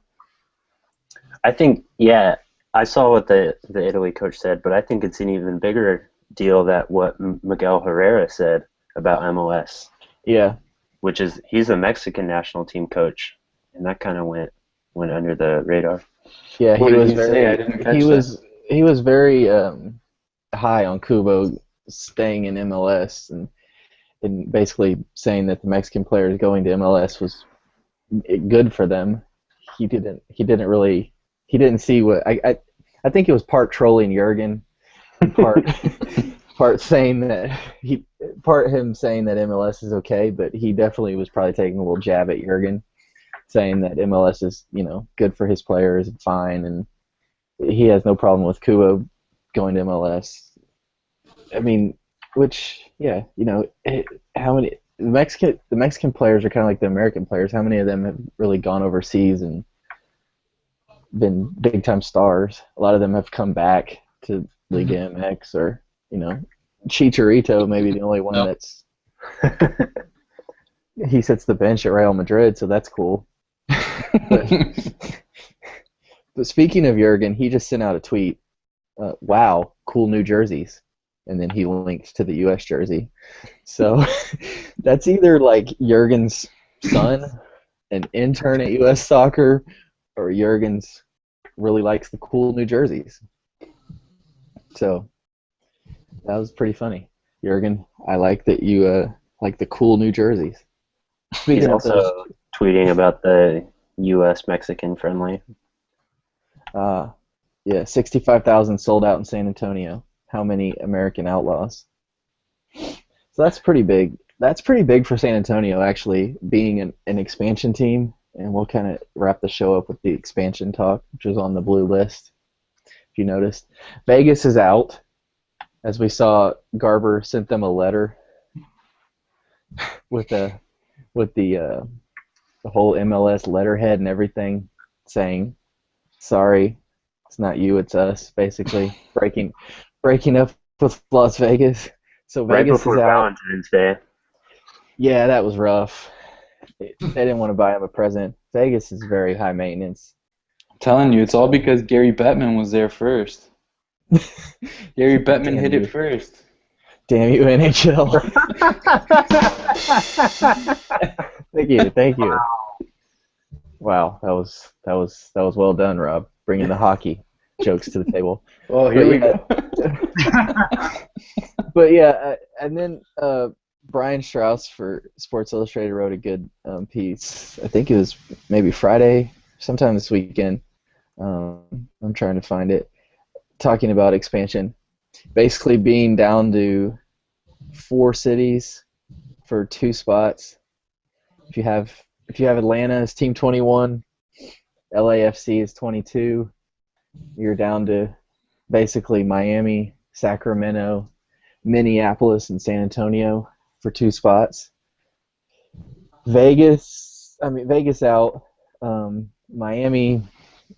I think, yeah, I saw what the Italy coach said, but I think it's an even bigger deal that what Miguel Herrera said about MLS. Yeah. Which is he's a Mexican national team coach, and that kind of went under the radar. Yeah, he was very high on Kubo staying in MLS and basically saying that the Mexican players going to MLS was good for them. He didn't see what I think it was part trolling Jurgen, part saying that him saying that MLS is okay, but he definitely was probably taking a little jab at Jurgen, saying that MLS is, good for his players and fine, and he has no problem with Kubo going to MLS. I mean, how many the Mexican players are kind of like the American players. How many of them have really gone overseas and been big time stars? A lot of them have come back to Liga MX, or Chicharito, maybe the only one that's he sits the bench at Real Madrid, so that's cool. But speaking of Jurgen, he just sent out a tweet wow, cool new jerseys. And then he linked to the U.S. jersey. So that's either like Jurgen's son, an intern at U.S. Soccer, or Jurgen's really likes the cool new jerseys. So that was pretty funny. Jurgen, I like that you like the cool new jerseys. He's Speaking of also those, tweeting about the U.S.-Mexican friendly. yeah, 65,000 sold out in San Antonio. How many American Outlaws? So that's pretty big. That's pretty big for San Antonio, actually, being an expansion team. And we'll kind of wrap the show up with the expansion talk, which is on the blue list, if you noticed. Vegas is out. As we saw, Garber sent them a letter with the whole MLS letterhead and everything, saying, "Sorry, it's not you, it's us." Basically, breaking up with Las Vegas. So Right Vegas before is out. Valentine's Day. Yeah, that was rough. They didn't want to buy him a present. Vegas is very high maintenance. I'm telling you, it's all because Gary Bettman was there first. Gary Bettman hit it first. Damn you, NHL. Thank you. Wow, that was well done, Rob. Bringing the hockey jokes to the table. Oh, here we go. But yeah, and then Brian Strauss for Sports Illustrated wrote a good piece. I think it was maybe Friday, sometime this weekend. I'm trying to find it. Talking about expansion, basically being down to 4 cities for 2 spots. If you have Atlanta as Team 21, LAFC is 22. You're down to basically Miami, Sacramento, Minneapolis, and San Antonio for 2 spots. Vegas out. Miami,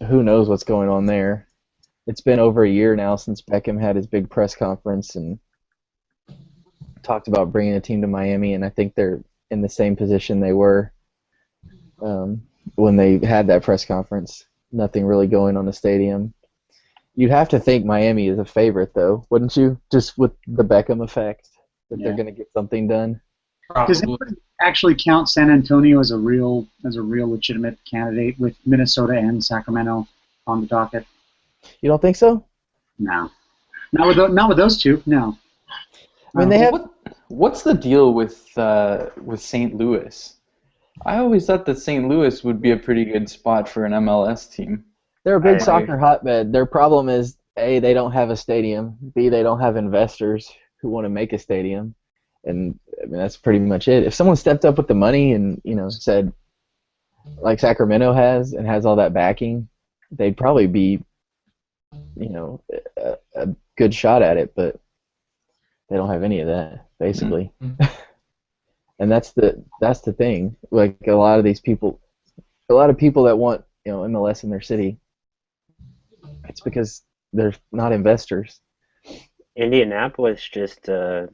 who knows what's going on there. It's been over a year now since Beckham had his big press conference and talked about bringing a team to Miami, and I think they're in the same position they were when they had that press conference. Nothing really going on the stadium. You'd have to think Miami is a favorite, though, wouldn't you? Just with the Beckham effect, that they're going to get something done. Does anybody actually count San Antonio as a real legitimate candidate with Minnesota and Sacramento on the docket? You don't think so? No, not with those two. No. I mean, they have. What's the deal with St. Louis? I always thought that St. Louis would be a pretty good spot for an MLS team. They're a big soccer hotbed. Their problem is, A, they don't have a stadium. B, they don't have investors who want to make a stadium. And I mean, that's pretty much it. If someone stepped up with the money and, said, like Sacramento has, and has all that backing, they'd probably be, a good shot at it, but they don't have any of that, basically. Mm-hmm. And that's the thing. Like a lot of people that want, MLS in their city, it's because they're not investors. Indianapolis just got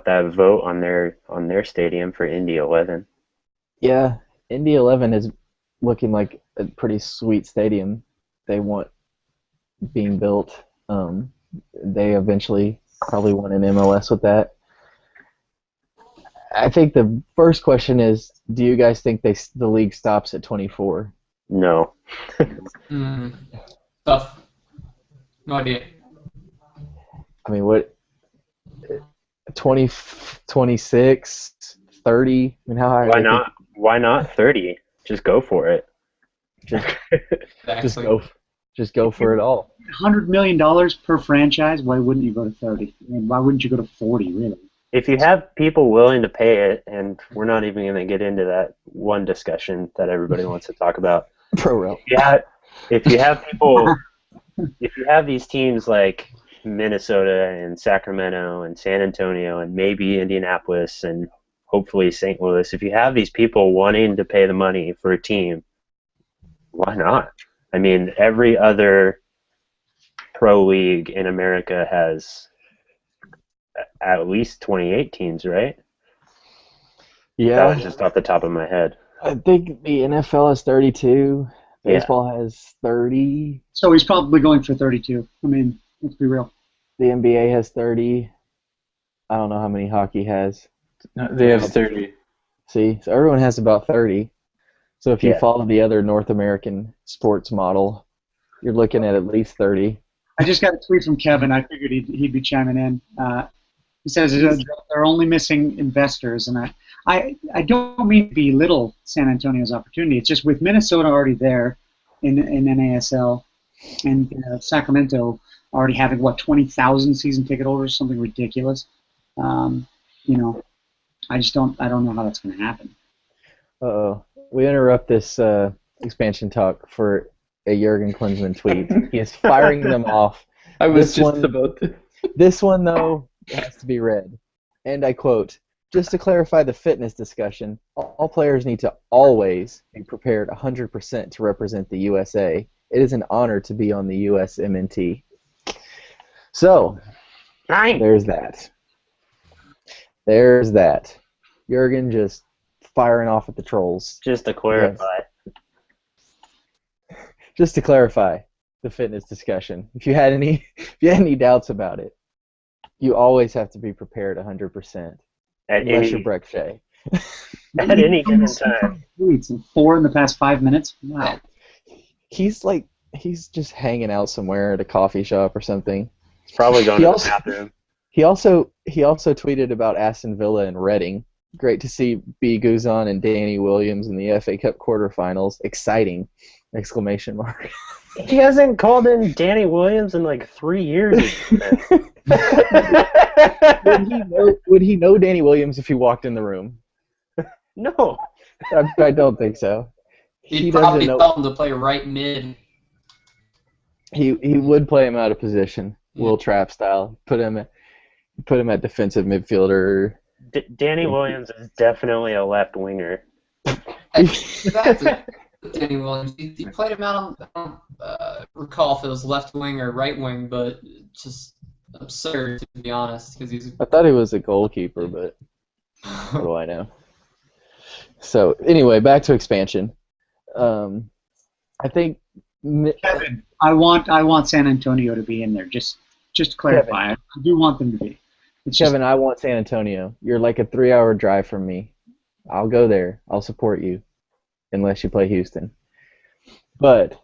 that vote on their stadium for Indy 11. Yeah, Indy 11 is looking like a pretty sweet stadium. They want being built. They eventually probably want an MLS with that. I think the first question is, do you guys think the league stops at 24? No. Tough. No idea. I mean, what? 20, 26, 30? I mean, how high? Why not? Why not 30? Just go for it. Just go for it all. $100 million per franchise. Why wouldn't you go to 30? I mean, why wouldn't you go to 40? Really? If you have people willing to pay it, and we're not even going to get into that one discussion that everybody wants to talk about. Pro rel. Yeah. If you have people, if you have these teams like Minnesota and Sacramento and San Antonio and maybe Indianapolis and hopefully St. Louis, if you have these people wanting to pay the money for a team, why not? I mean, every other pro league in America has at least 28 teams, right? Yeah. That was just off the top of my head. I think the NFL is 32. Yeah. Baseball has 30. So he's probably going for 32. I mean, let's be real. The NBA has 30. I don't know how many hockey has. No, they have 30. See, so everyone has about 30. So if you Yeah. follow the other North American sports model, you're looking at least 30. I just got a tweet from Kevin. I figured he'd be chiming in. He says they're only missing investors, and I don't mean to belittle San Antonio's opportunity. It's just with Minnesota already there in NASL, and Sacramento already having 20,000 season ticket holders, something ridiculous. You know, I don't know how that's going to happen. Uh-oh. We interrupt this expansion talk for a Jurgen Klinsmann tweet. He is firing them off. I was This just one- about to. This one, though, has to be read. And I quote, "Just to clarify the fitness discussion, all players need to always be prepared 100% to represent the USA. It is an honor to be on the USMNT." So, Nine. there's that. There's that. Jurgen just firing off at the trolls. Just to clarify. Just to clarify the fitness discussion, if you had any doubts about it, you always have to be prepared 100%, At unless you're any, Breck Shea. at any given time. Tweets and 4 in the past 5 minutes. Wow. He's just hanging out somewhere at a coffee shop or something. It's probably going He to the also- bathroom. He also tweeted about Aston Villa and Reading. Great to see B. Guzan and Danny Williams in the FA Cup quarterfinals. Exciting! Exclamation mark. He hasn't called in Danny Williams in like 3 years. Would he know Danny Williams if he walked in the room? No. I don't think so. He'd doesn't probably know. tell him to play right mid. He would play him out of position, Will Trapp style. Put him at defensive midfielder. Danny Williams is definitely a left winger. That's it. Danny Williams. He played him out on, I don't recall if it was left wing or right wing, but just absurd to be honest, because he's. I thought he was a goalkeeper, but what do I know? So anyway, back to expansion. I think Kevin, I want San Antonio to be in there. Just to clarify, I do want them to be. It's Kevin, I want San Antonio. You're like a 3-hour drive from me. I'll go there. I'll support you, unless you play Houston. But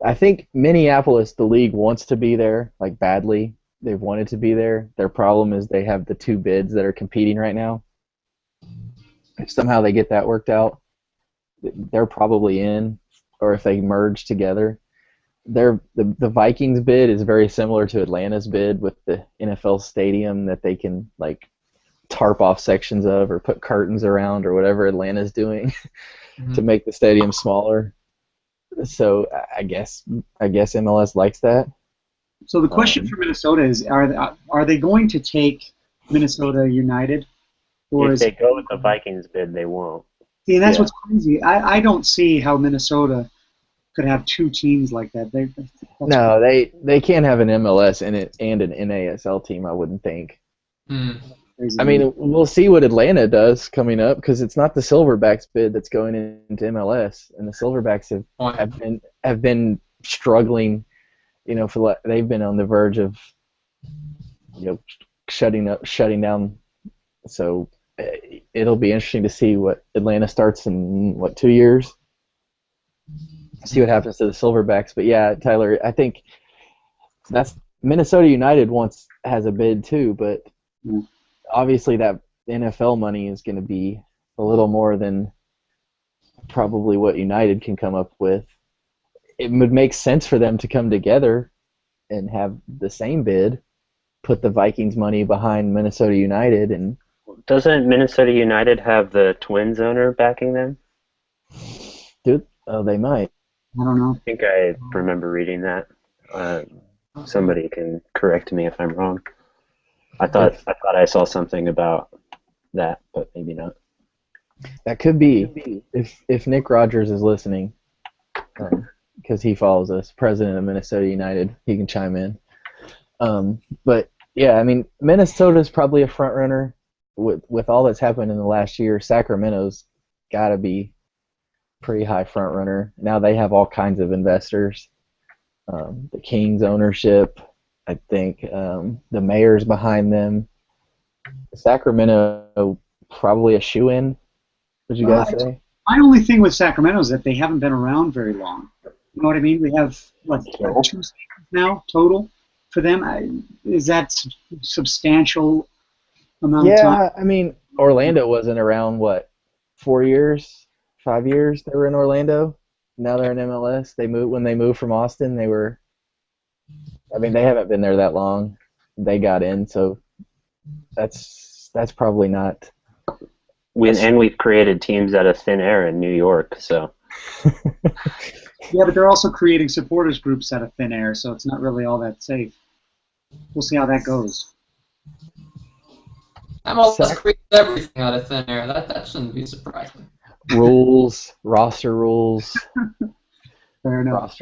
I think Minneapolis, the league wants to be there, like badly. They've wanted to be there. Their problem is they have the 2 bids that are competing right now. If somehow they get that worked out, they're probably in, or if they merge together. The Vikings bid is very similar to Atlanta's bid with the NFL stadium that they can like tarp off sections of or put curtains around or whatever Atlanta's doing to make the stadium smaller. So I guess MLS likes that. So the question for Minnesota is: Are they going to take Minnesota United, or If is they go with the Vikings bid, they won't. See, and that's Yeah. what's crazy. I don't see how Minnesota could have 2 teams like that. No, they can't have an MLS and an NASL team, I wouldn't think. Crazy. I mean, we'll see what Atlanta does coming up because it's not the Silverbacks bid that's going into MLS, and the Silverbacks have been struggling. They've been on the verge of shutting down. So it'll be interesting to see what Atlanta starts in 2 years. See what happens to the Silverbacks. But yeah, Tyler, I think that's Minnesota United has a bid too, but obviously that NFL money is going to be a little more than probably what United can come up with. It would make sense for them to come together and have the same bid, put the Vikings money behind Minnesota United, and Doesn't Minnesota United have the Twins owner backing them? they might. I don't know. I think I remember reading that. Somebody can correct me if I'm wrong. I thought I saw something about that, but maybe not. That could be if Nick Rogers is listening, because he follows us, president of Minnesota United, he can chime in. But yeah, I mean, Minnesota's probably a front runner with all that's happened in the last year. Sacramento's got to be pretty high front runner. Now they have all kinds of investors. The Kings ownership, I think the mayor's behind them. Sacramento probably a shoe-in. Would you guys say? My only thing with Sacramento is that they haven't been around very long. You know what I mean? We have what 2 seasons now total for them. Is that substantial amount of time? Yeah, I mean Orlando wasn't around what 4 years, 5 years. They were in Orlando. Now they're in MLS. They moved when they moved from Austin. They were. I mean, they haven't been there that long. They got in, so that's probably not. And we've created teams out of thin air in New York, so. Yeah, but they're also creating supporters groups out of thin air, so it's not really all that safe. We'll see how that goes. MLS creates everything out of thin air. That shouldn't be surprising. Rules, roster rules, Fair enough.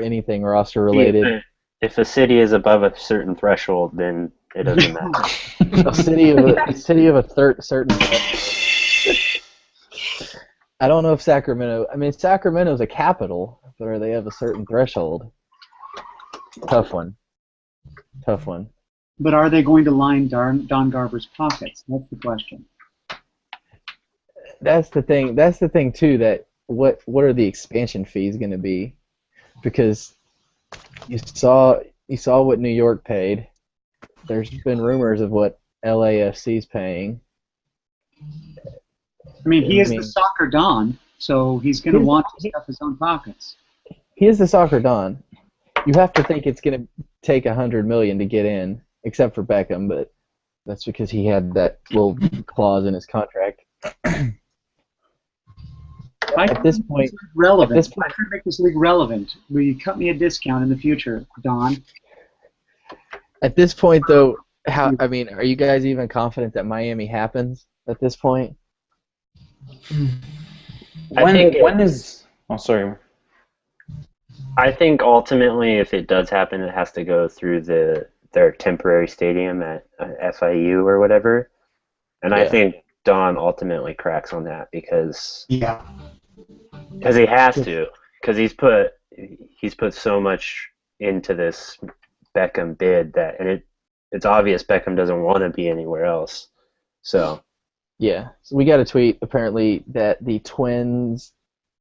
anything roster related. If a city is above a certain threshold, then it doesn't matter. A city of a certain. I don't know if Sacramento. I mean, Sacramento's a capital, but are they of a certain threshold? Tough one. But are they going to line Don Garber's pockets? That's the question. That's the thing. That's the thing too. That what are the expansion fees going to be? Because you saw what New York paid. There's been rumors of what LAFC's paying. I mean, he is the soccer Don, so he's going to want to stuff his own pockets. He is the soccer Don. You have to think it's going to take $100 million to get in, except for Beckham, but that's because he had that little clause in his contract. At this point, relevant. I could make this league relevant. Will you cut me a discount in the future, Don? At this point, though, are you guys even confident that Miami happens at this point? When is? Oh, sorry. I think ultimately, if it does happen, it has to go through their temporary stadium at FIU or whatever. And I think Don ultimately cracks on that because he has to, because he's put so much into this Beckham bid and it's obvious Beckham doesn't want to be anywhere else. So we got a tweet apparently that the Twins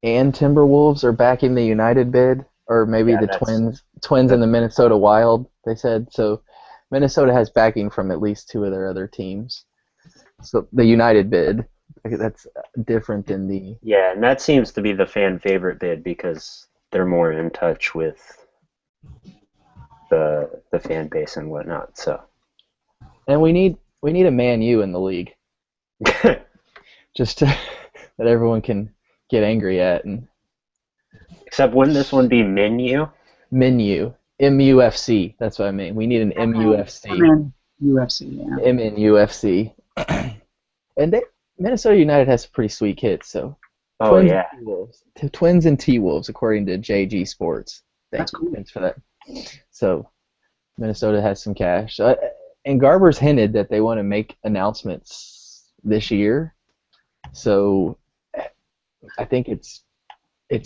and Timberwolves are backing the United bid, or maybe the Twins and the Minnesota Wild. They said so. Minnesota has backing from at least 2 of their other teams. So the United bid, that's different than the... Yeah, and that seems to be the fan favorite bid because they're more in touch with the fan base and whatnot. So. And we need a Man U in the league, just that everyone can get angry at. And except wouldn't this one be Menu? Menu. MUFC. That's what I mean. We need an MUFC. MNUFC, yeah. MNUFC. And Minnesota United has some pretty sweet hits, so. Oh, Twins yeah. And T-Wolves. Twins and T-Wolves, according to JG Sports. That's cool. Thanks for that. So, Minnesota has some cash. And Garber's hinted that they want to make announcements this year. So, I think it's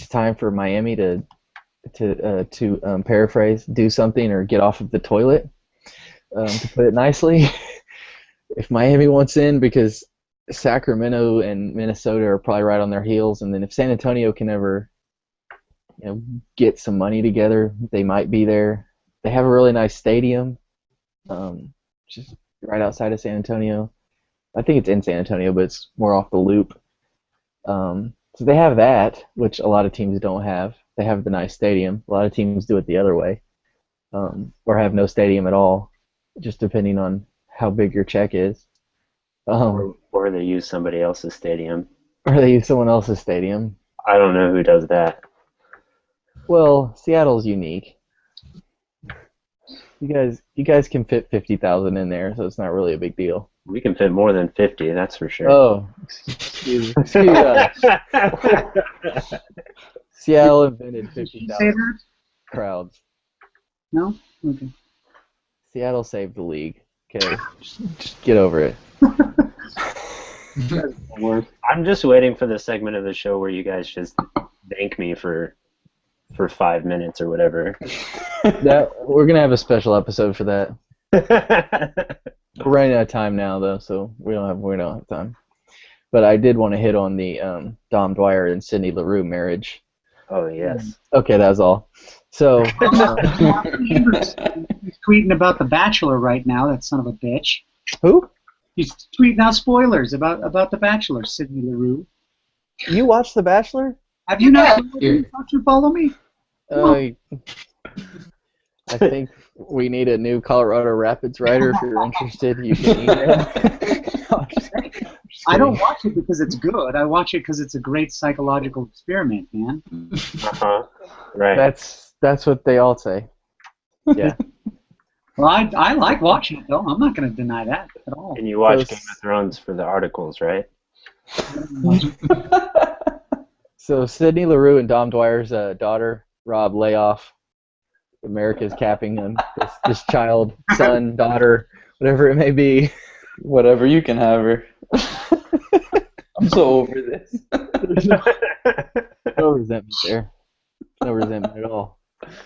time for Miami to paraphrase, do something or get off of the toilet, to put it nicely. If Miami wants in, because Sacramento and Minnesota are probably right on their heels, and then if San Antonio can ever get some money together, they might be there. They have a really nice stadium, just right outside of San Antonio. I think it's in San Antonio, but it's more off the loop. So they have that, which a lot of teams don't have. They have the nice stadium. A lot of teams do it the other way, or have no stadium at all, just depending on how big your check is. Or they use somebody else's stadium. Or they use someone else's stadium. I don't know who does that. Well, Seattle's unique. You guys can fit 50,000 in there, so it's not really a big deal. We can fit more than 50, that's for sure. Oh, excuse us. Seattle invented 50,000 crowds. No? Okay. Seattle saved the league. Okay, just get over it. I'm just waiting for the segment of the show where you guys just thank me for 5 minutes or whatever. We're gonna have a special episode for that. We're running out of time now, though, so we don't have time. But I did want to hit on the Dom Dwyer and Sydney LaRue marriage. Oh yes. Okay, that was all. So He's tweeting about The Bachelor right now. That son of a bitch. who? He's tweeting out spoilers about The Bachelor. Sydney LaRue. You watched The Bachelor? Have you not? Yeah. Don't you follow me? I think we need a new Colorado Rapids writer. If you're interested, you can email. No, just I don't kidding. watch it because it's good. I watch it because it's a great psychological experiment, man. Right. That's what they all say. Yeah. Well, I like watching it, though. I'm not going to deny that at all. And you watch So- Game of Thrones for the articles, right? So Sydney LaRue and Dom Dwyer's daughter, Rob Layoff, America's capping him. This child, son, daughter, whatever it may be. Whatever, you can have her. I'm so over this. There's no resentment there. No resentment at all.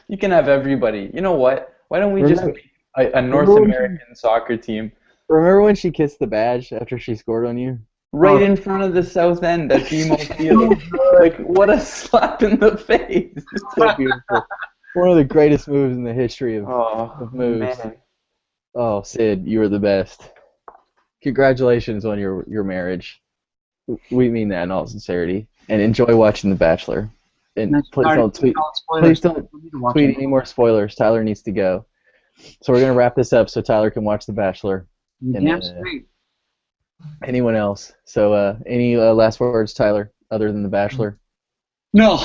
You can have everybody. You know what? Why don't we just Remember- make a North American soccer team Remember when she kissed the badge after she scored on you? right in front of the South End at BMO Field? Like, what a slap in the face. So beautiful. One of the greatest moves in the history of Oh, moves. man. Oh, Sid, you were the best. Congratulations on your marriage. We mean that in all sincerity. And enjoy watching The Bachelor. And please don't tweet. Please don't tweet any more spoilers. Tyler needs to go. So we're gonna wrap this up so Tyler can watch The Bachelor. And, Damn straight. Anyone else? So any last words, Tyler, other than The Bachelor? No.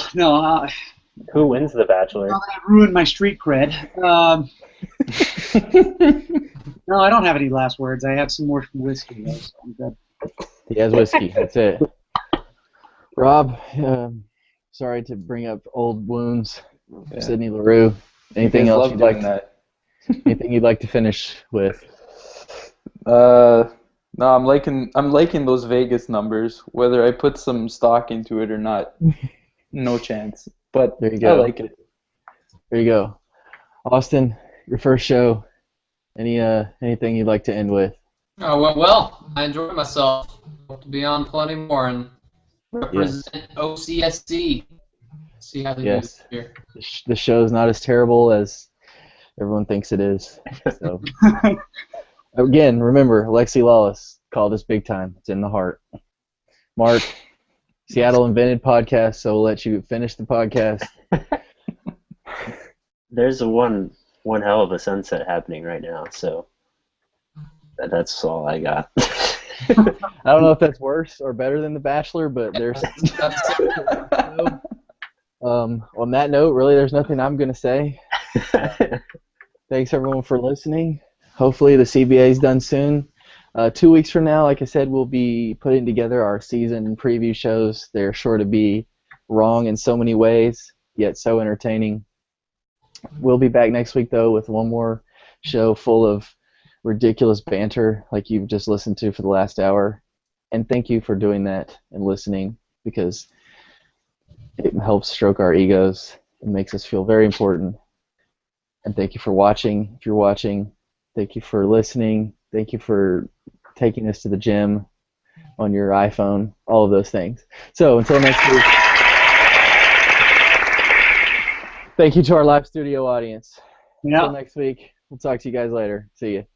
Who wins The Bachelor? Now that I've ruined my street cred. No, I don't have any last words. I have some more whiskey, though, so I'm good. He has whiskey. That's it. Rob, sorry to bring up old wounds. Yeah. Sydney LaRue. Anything You guys else love you'd like? doing that. Anything you'd like to finish with? No, I'm liking those Vegas numbers. Whether I put some stock into it or not, no chance. But There you go. I like it. There you go. Austin, your first show. Anything you'd like to end with? Oh, well. I enjoyed myself. Hope to be on plenty more and represent OCSC. See how they do this Yes. year. The show's not as terrible as everyone thinks it is. So again, remember, Alexi Lawless called us big time. It's in the heart. Mark, Seattle invented podcasts, so we'll let you finish the podcast. There's one hell of a sunset happening right now, so that's all I got. I don't know if that's worse or better than The Bachelor, but there's. On that note, really, there's nothing I'm going to say. Thanks, everyone, for listening. Hopefully the CBA is done soon. 2 weeks from now, like I said, we'll be putting together our season preview shows. They're sure to be wrong in so many ways, yet so entertaining. We'll be back next week, though, with one more show full of ridiculous banter like you've just listened to for the last hour. And thank you for doing that and listening, because it helps stroke our egos. It makes us feel very important. And thank you for watching. If you're watching, thank you for listening. Thank you for taking us to the gym on your iPhone, all of those things. So until next week, thank you to our live studio audience. Yeah. Until next week, we'll talk to you guys later. See you.